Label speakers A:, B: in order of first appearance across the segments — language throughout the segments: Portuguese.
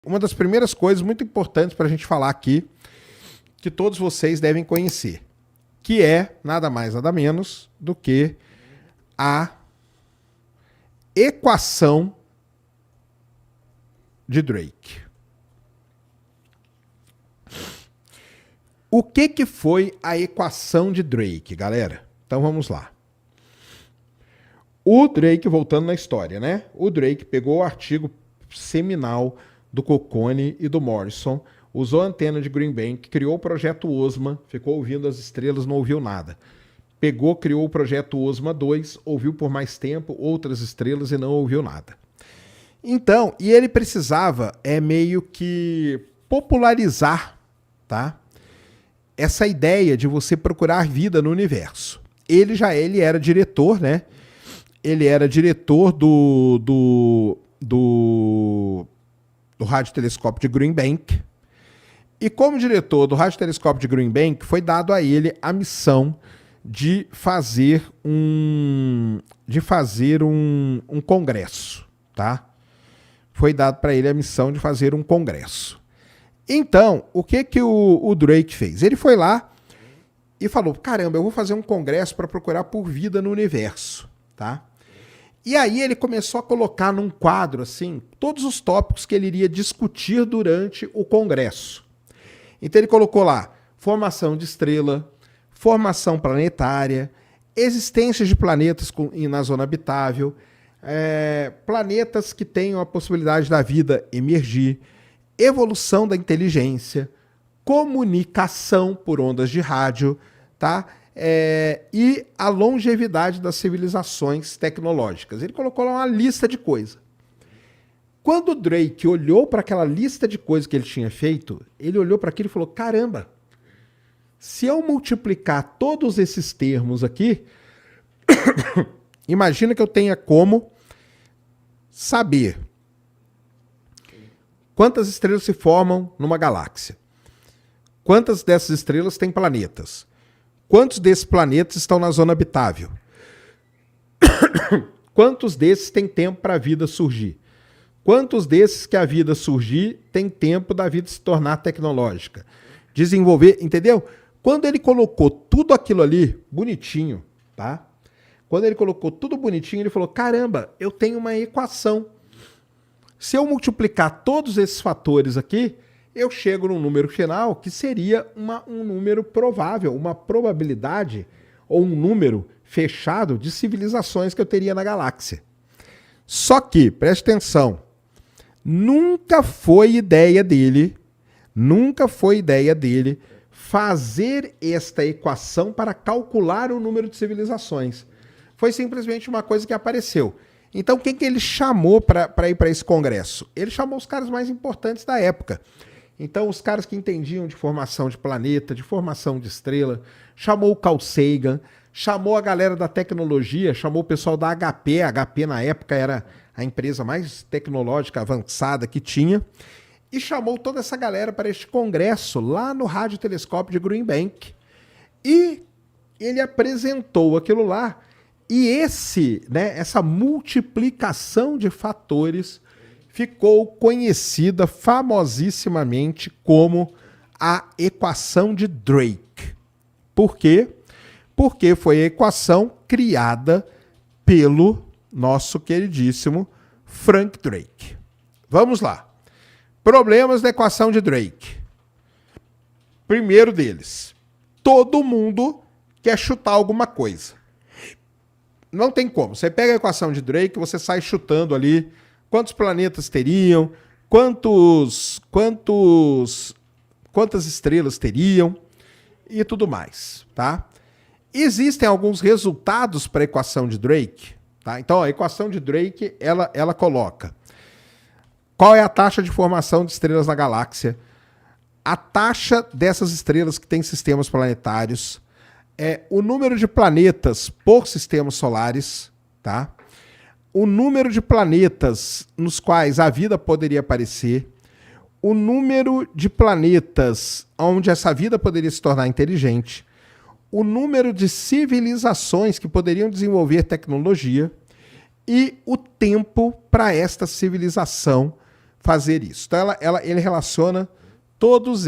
A: Uma das primeiras coisas muito importantes para a gente falar aqui, que todos vocês devem conhecer, que é nada mais, nada menos do que a equação de Drake. O que foi a equação de Drake, galera? Então vamos lá. O Drake, voltando na história, né? O Drake pegou o artigo seminal do Cocconi e do Morrison, usou a antena de Green Bank, criou o projeto OSMA, ficou ouvindo as estrelas, não ouviu nada. Pegou, criou o projeto OSMA 2, ouviu por mais tempo outras estrelas e não ouviu nada. Então, e ele precisava meio que popularizar, tá? Essa ideia de você procurar vida no universo. Ele era diretor, né? Ele era diretor do radiotelescópio de Green Bank. E como diretor do radiotelescópio de Green Bank, foi dado a ele a missão de fazer um congresso, tá? Foi dado para ele a missão de fazer um congresso. Então, o que o Drake fez? Ele foi lá e falou, caramba, eu vou fazer um congresso para procurar por vida no universo, tá? E aí ele começou a colocar num quadro, assim, todos os tópicos que ele iria discutir durante o congresso. Então ele colocou lá, formação de estrela, formação planetária, existência de planetas na zona habitável, planetas que tenham a possibilidade da vida emergir, evolução da inteligência, comunicação por ondas de rádio, tá? E a longevidade das civilizações tecnológicas. Ele colocou lá uma lista de coisas. Quando o Drake olhou para aquela lista de coisas que ele tinha feito, ele olhou para aquilo e falou, caramba, se eu multiplicar todos esses termos aqui, imagina que eu tenha como saber quantas estrelas se formam numa galáxia, quantas dessas estrelas têm planetas, quantos desses planetas estão na zona habitável, quantos desses têm tempo para a vida surgir, quantos desses que a vida surgir tem tempo da vida se tornar tecnológica, desenvolver, entendeu? Quando ele colocou tudo aquilo ali bonitinho, tá? Quando ele colocou tudo bonitinho, ele falou, caramba, eu tenho uma equação. Se eu multiplicar todos esses fatores aqui, eu chego num número final que seria um número provável, uma probabilidade ou um número fechado de civilizações que eu teria na galáxia. Só que, preste atenção, nunca foi ideia dele fazer esta equação para calcular o número de civilizações. Foi simplesmente uma coisa que apareceu. Então, quem que ele chamou para ir para esse congresso? Ele chamou os caras mais importantes da época. Então, os caras que entendiam de formação de planeta, de formação de estrela, chamou o Carl Sagan, chamou a galera da tecnologia, chamou o pessoal da HP. A HP, na época, era a empresa mais tecnológica avançada que tinha. E chamou toda essa galera para este congresso lá no radiotelescópio de Green Bank. E ele apresentou aquilo lá. E essa multiplicação de fatores ficou conhecida famosissimamente como a equação de Drake. Por quê? Porque foi a equação criada pelo nosso queridíssimo Frank Drake. Vamos lá. Problemas da equação de Drake. Primeiro deles, todo mundo quer chutar alguma coisa. Não tem como. Você pega a equação de Drake, você sai chutando ali quantos planetas teriam, quantas estrelas teriam e tudo mais, tá? Existem alguns resultados para a equação de Drake, tá? Então, a equação de Drake, ela coloca qual é a taxa de formação de estrelas na galáxia, a taxa dessas estrelas que têm sistemas planetários, o número de planetas por sistemas solares, tá? O número de planetas nos quais a vida poderia aparecer, o número de planetas onde essa vida poderia se tornar inteligente, o número de civilizações que poderiam desenvolver tecnologia e o tempo para esta civilização fazer isso. Então ele relaciona todos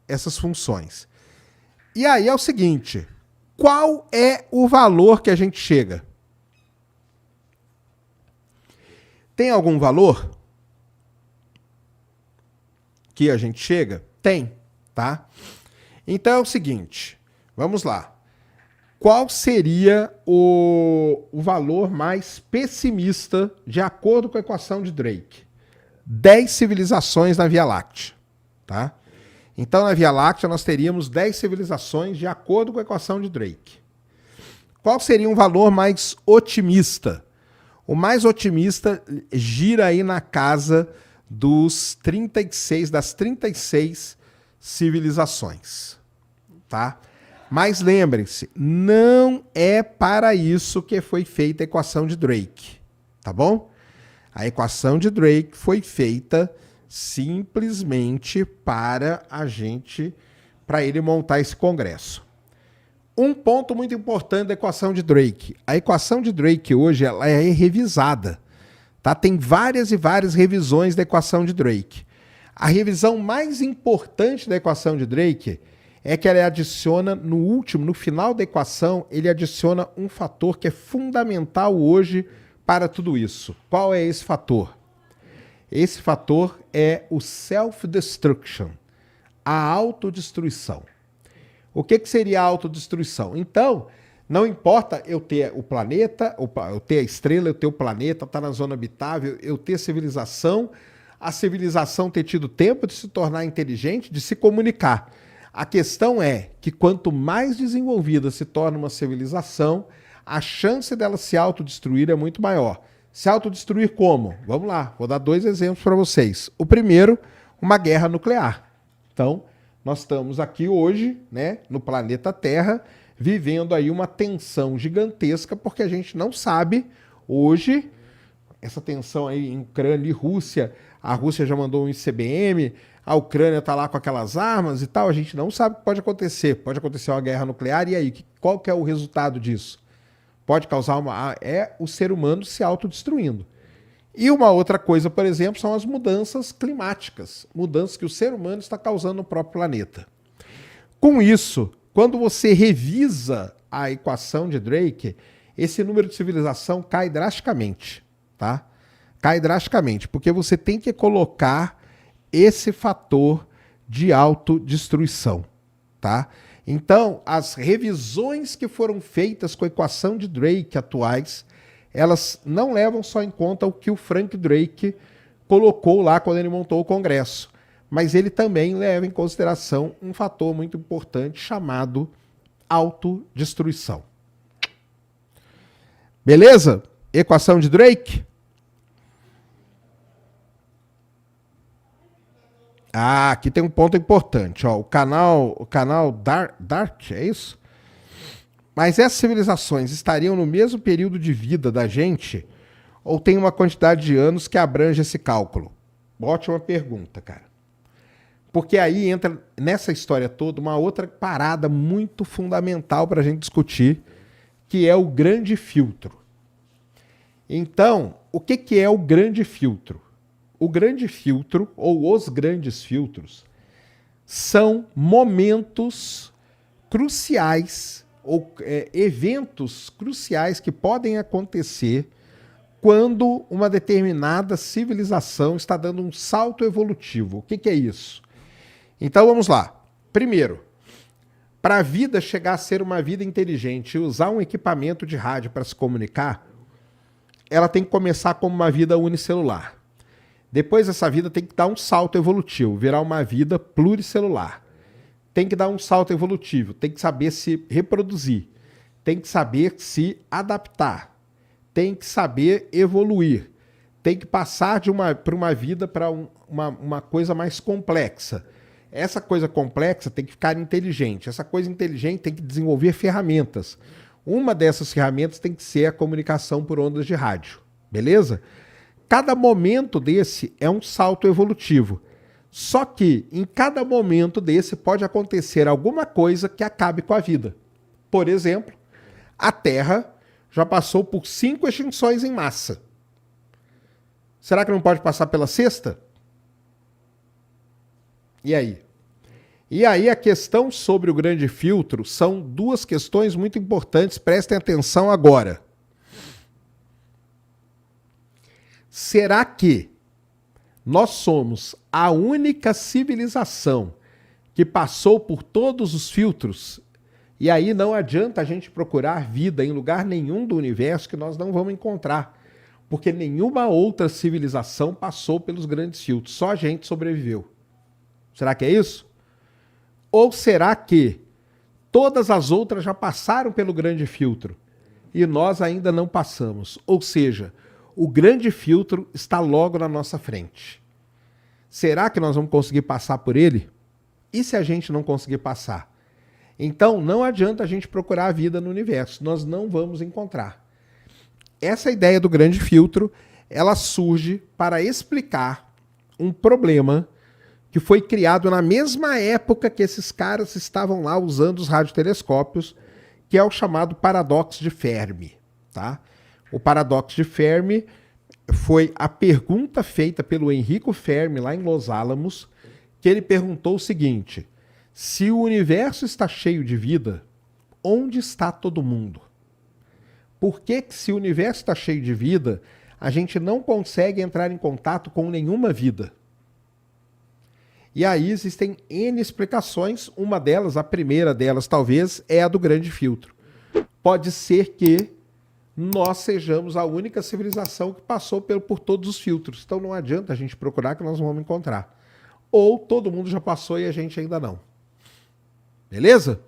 A: essas funções. E aí é o seguinte, qual é o valor que a gente chega? Tem algum valor que a gente chega? Tem, tá? Então é o seguinte, vamos lá. Qual seria o valor mais pessimista de acordo com a equação de Drake? 10 civilizações na Via Láctea, tá? Então, na Via Láctea, nós teríamos 10 civilizações de acordo com a equação de Drake. Qual seria um valor mais otimista? O mais otimista gira aí na casa das 36 civilizações, tá? Mas lembrem-se, não é para isso que foi feita a equação de Drake, tá bom? A equação de Drake foi feita simplesmente para ele montar esse congresso. Um ponto muito importante da equação de Drake. A equação de Drake hoje ela é revisada, tá? Tem várias e várias revisões da equação de Drake. A revisão mais importante da equação de Drake é que ela adiciona no final da equação, ele adiciona um fator que é fundamental hoje para tudo isso. Qual é esse fator? Esse fator é o self-destruction, a autodestruição. O que seria a autodestruição? Então, não importa eu ter o planeta, eu ter a estrela, eu ter o planeta, estar na zona habitável, eu ter civilização, a civilização ter tido tempo de se tornar inteligente, de se comunicar. A questão é que quanto mais desenvolvida se torna uma civilização, a chance dela se autodestruir é muito maior. Se autodestruir como? Vamos lá, vou dar 2 exemplos para vocês. O primeiro, uma guerra nuclear. Então, nós estamos aqui hoje, né, no planeta Terra, vivendo aí uma tensão gigantesca, porque a gente não sabe hoje, essa tensão aí em Ucrânia e Rússia, a Rússia já mandou um ICBM, a Ucrânia está lá com aquelas armas e tal, a gente não sabe o que pode acontecer. Pode acontecer uma guerra nuclear, e aí, qual que é o resultado disso? Pode causar o ser humano se autodestruindo. E uma outra coisa, por exemplo, são as mudanças climáticas, mudanças que o ser humano está causando no próprio planeta. Com isso, quando você revisa a equação de Drake, esse número de civilização cai drasticamente, tá? Cai drasticamente, porque você tem que colocar esse fator de autodestruição, tá? Então, as revisões que foram feitas com a equação de Drake atuais, elas não levam só em conta o que o Frank Drake colocou lá quando ele montou o Congresso, mas ele também leva em consideração um fator muito importante chamado autodestruição. Beleza? Equação de Drake? Ah, aqui tem um ponto importante, ó, o canal Dark, é isso? Mas essas civilizações estariam no mesmo período de vida da gente ou tem uma quantidade de anos que abrange esse cálculo? Ótima pergunta, cara. Porque aí entra nessa história toda uma outra parada muito fundamental para a gente discutir, que é o grande filtro. Então, o que é o grande filtro? O grande filtro, ou os grandes filtros, são momentos cruciais, ou eventos cruciais que podem acontecer quando uma determinada civilização está dando um salto evolutivo. O que é isso? Então vamos lá. Primeiro, para a vida chegar a ser uma vida inteligente e usar um equipamento de rádio para se comunicar, ela tem que começar como uma vida unicelular. Depois essa vida tem que dar um salto evolutivo, virar uma vida pluricelular. Tem que dar um salto evolutivo, tem que saber se reproduzir, tem que saber se adaptar, tem que saber evoluir, tem que passar para uma vida para uma coisa mais complexa. Essa coisa complexa tem que ficar inteligente, essa coisa inteligente tem que desenvolver ferramentas. Uma dessas ferramentas tem que ser a comunicação por ondas de rádio, beleza? Cada momento desse é um salto evolutivo. Só que em cada momento desse pode acontecer alguma coisa que acabe com a vida. Por exemplo, a Terra já passou por 5 extinções em massa. Será que não pode passar pela sexta? E aí? E aí a questão sobre o grande filtro são duas questões muito importantes, prestem atenção agora. Será que nós somos a única civilização que passou por todos os filtros? E aí não adianta a gente procurar vida em lugar nenhum do universo que nós não vamos encontrar, porque nenhuma outra civilização passou pelos grandes filtros, só a gente sobreviveu. Será que é isso? Ou será que todas as outras já passaram pelo grande filtro e nós ainda não passamos? Ou seja, o grande filtro está logo na nossa frente. Será que nós vamos conseguir passar por ele? E se a gente não conseguir passar? Então não adianta a gente procurar a vida no universo, nós não vamos encontrar. Essa ideia do grande filtro, ela surge para explicar um problema que foi criado na mesma época que esses caras estavam lá usando os radiotelescópios, que é o chamado paradoxo de Fermi. Tá? O paradoxo de Fermi foi a pergunta feita pelo Enrico Fermi lá em Los Alamos, que ele perguntou o seguinte: se o universo está cheio de vida, onde está todo mundo? Por que, se o universo está cheio de vida, a gente não consegue entrar em contato com nenhuma vida? E aí existem N explicações, uma delas, a primeira delas talvez, é a do grande filtro. Pode ser que nós sejamos a única civilização que passou por todos os filtros. Então não adianta a gente procurar que nós não vamos encontrar. Ou todo mundo já passou e a gente ainda não. Beleza?